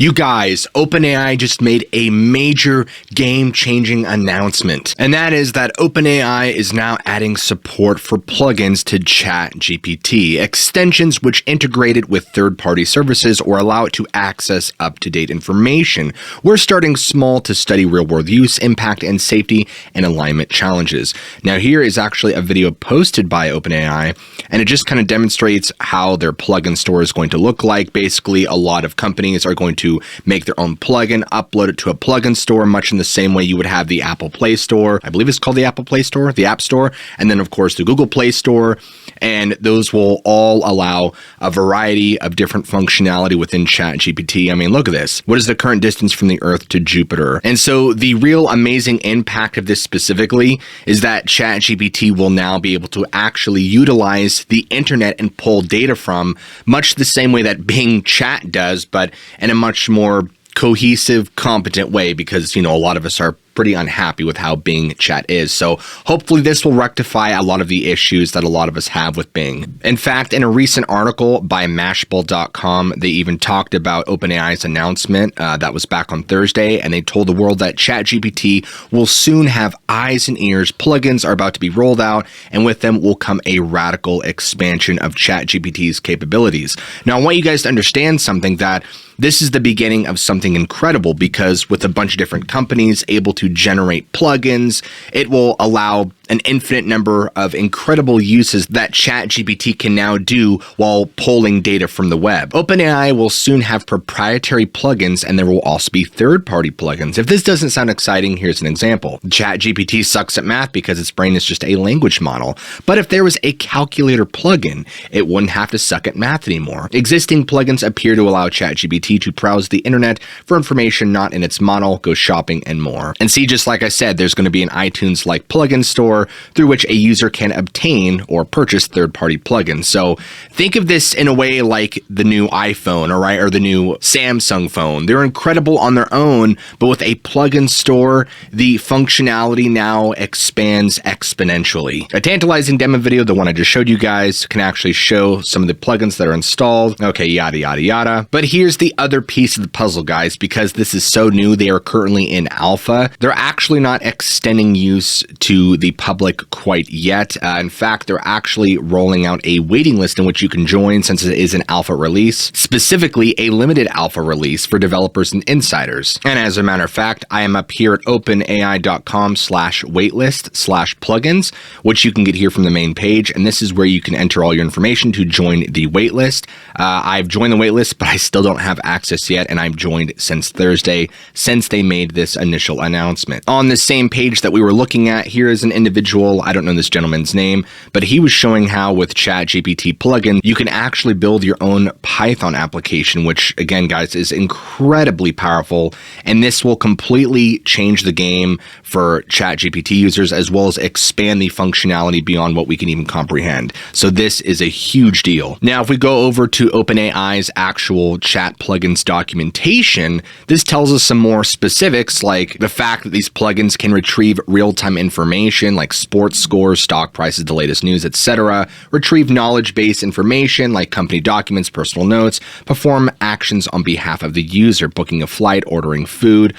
You guys, OpenAI just made a major game-changing announcement, and that is that OpenAI is now adding support for plugins to Chatgpt, extensions which integrate it with third-party services or allow it to access up-to-date information. We're starting small to study real-world use, impact, and safety and alignment challenges. Now, here is actually a video posted by OpenAI, and it just kind of demonstrates how their plugin store is going to look like. Basically, a lot of companies are going to make their own plugin, upload it to a plugin store, much in the same way you would have the Apple Play Store. I believe it's called the Apple Play Store, the App Store, and then of course the Google Play Store. And those will all allow a variety of different functionality within Chatgpt. I mean, look at this. What is the current distance from the Earth to Jupiter? And so the real amazing impact of this specifically is that Chatgpt will now be able to actually utilize the internet and pull data from, much the same way that Bing Chat does, but in a much more cohesive, competent way, because, you know, a lot of us are pretty unhappy with how Bing Chat is. So hopefully this will rectify a lot of the issues that a lot of us have with Bing. In fact, in a recent article by Mashable.com, they even talked about OpenAI's announcement that was back on Thursday, and they told the world that Chatgpt will soon have eyes and ears. Plugins are about to be rolled out, and with them will come a radical expansion of Chatgpt's capabilities. Now, I want you guys to understand something, that this is the beginning of something incredible, because with a bunch of different companies able to generate plugins, it will allow an infinite number of incredible uses that Chatgpt can now do while pulling data from the web. OpenAI will soon have proprietary plugins, and there will also be third-party plugins. If this doesn't sound exciting, here's an example. Chatgpt sucks at math because its brain is just a language model. But if there was a calculator plugin, it wouldn't have to suck at math anymore. Existing plugins appear to allow Chatgpt to browse the internet for information not in its model, go shopping, and more. And see, just like I said, there's going to be an iTunes-like plugin store through which a user can obtain or purchase third-party plugins. So think of this in a way like the new iPhone, or the new Samsung phone. They're incredible on their own, but with a plugin store, the functionality now expands exponentially. A tantalizing demo video, the one I just showed you guys, can actually show some of the plugins that are installed. Okay, yada, yada, yada. But here's the other piece of the puzzle, guys, because this is so new. They are currently in alpha. They're actually not extending use to the public quite yet. In fact, they're actually rolling out a waiting list in which you can join, since it is an alpha release, specifically a limited alpha release for developers and insiders. And as a matter of fact, I am up here at openai.com/waitlist/plugins, which you can get here from the main page. And this is where you can enter all your information to join the waitlist. I've joined the waitlist, but I still don't have access yet, and I've joined since Thursday, since they made this initial announcement. On the same page that we were looking at, here is an individual, I don't know this gentleman's name, but he was showing how with Chatgpt plugin, you can actually build your own Python application, which again, guys, is incredibly powerful. And this will completely change the game for Chatgpt users, as well as expand the functionality beyond what we can even comprehend. So this is a huge deal. Now, if we go over to OpenAI's actual chat plugins documentation, this tells us some more specifics, like the fact that these plugins can retrieve real-time information like sports scores, stock prices, the latest news, etc., retrieve knowledge-based information like company documents, personal notes, perform actions on behalf of the user, booking a flight, ordering food.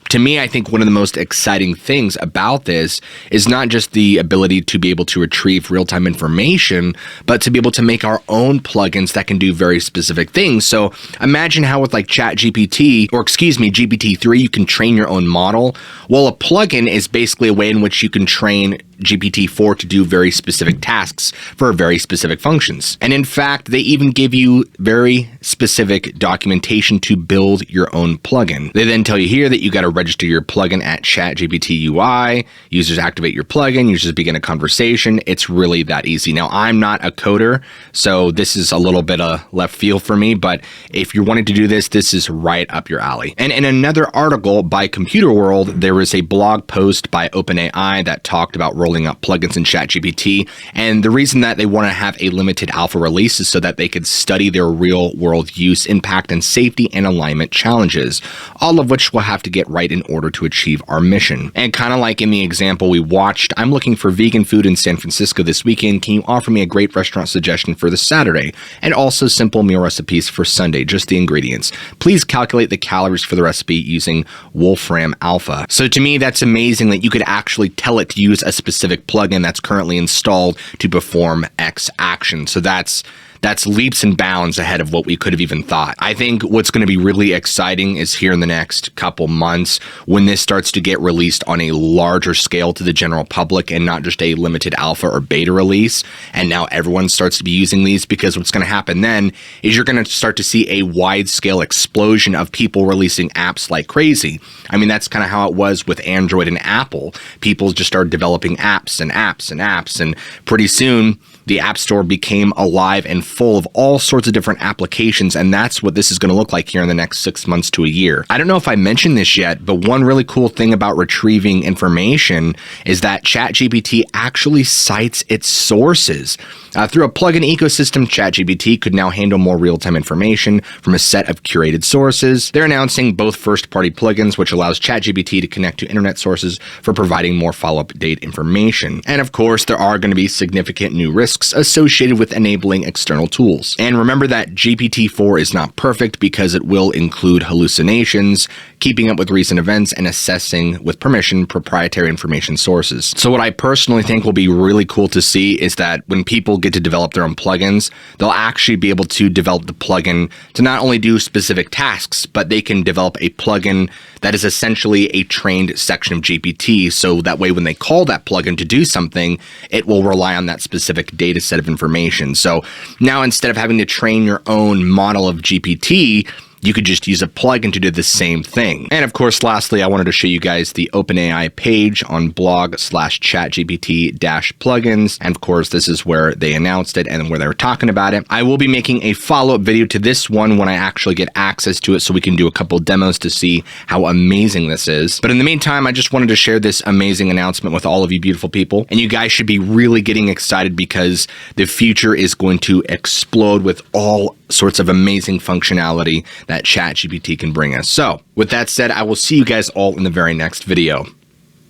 To me, I think one of the most exciting things about this is not just the ability to be able to retrieve real-time information, but to be able to make our own plugins that can do very specific things. So imagine how with like Chatgpt, or excuse me, GPT-3, you can train your own model. Well, a plugin is basically a way in which you can train GPT-4 to do very specific tasks for very specific functions. And in fact, they even give you very specific documentation to build your own plugin. They then tell you here that you got to register your plugin at Chatgpt UI, users activate your plugin, users begin a conversation. It's really that easy. Now, I'm not a coder, so this is a little bit of left field for me, but if you're wanting to do this, this is right up your alley. And in another article by Computer World, there was a blog post by OpenAI that talked about rolling rolling out plugins in ChatGPT. And the reason that they want to have a limited alpha release is so that they could study their real world use, impact, and safety and alignment challenges, all of which we'll have to get right in order to achieve our mission. And kind of like in the example we watched, I'm looking for vegan food in San Francisco this weekend. Can you offer me a great restaurant suggestion for this Saturday? And also simple meal recipes for Sunday, just the ingredients. Please calculate the calories for the recipe using Wolfram Alpha. So to me, that's amazing that you could actually tell it to use a specific plugin that's currently installed to perform X action. So that's leaps and bounds ahead of what we could have even thought. I think what's going to be really exciting is here in the next couple months when this starts to get released on a larger scale to the general public and not just a limited alpha or beta release. And now everyone starts to be using these, because what's going to happen then is you're going to start to see a wide scale explosion of people releasing apps like crazy. I mean, that's kind of how it was with Android and Apple. People just started developing apps and apps and apps, and pretty soon the App Store became alive and full of all sorts of different applications, and that's what this is going to look like here in the next 6 months to a year. I don't know if I mentioned this yet, but one really cool thing about retrieving information is that ChatGPT actually cites its sources. Through a plugin ecosystem, ChatGPT could now handle more real-time information from a set of curated sources. They're announcing both first-party plugins, which allows ChatGPT to connect to internet sources for providing more follow-up date information. And of course, there are going to be significant new risks associated with enabling external tools. And remember that GPT-4 is not perfect because it will include hallucinations, keeping up with recent events, and assessing with permission proprietary information sources. So what I personally think will be really cool to see is that when people get to develop their own plugins, they'll actually be able to develop the plugin to not only do specific tasks, but they can develop a plugin that is essentially a trained section of GPT. So that way, when they call that plugin to do something, it will rely on that specific data set of information. So now instead of having to train your own model of GPT, you could just use a plugin to do the same thing. And of course, lastly, I wanted to show you guys the OpenAI page on blog/chatgpt-plugins. And of course, this is where they announced it and where they were talking about it. I will be making a follow-up video to this one when I actually get access to it, so we can do a couple demos to see how amazing this is. But in the meantime, I just wanted to share this amazing announcement with all of you beautiful people. And you guys should be really getting excited, because the future is going to explode with all sorts of amazing functionality that ChatGPT can bring us. So with that said, I will see you guys all in the very next video.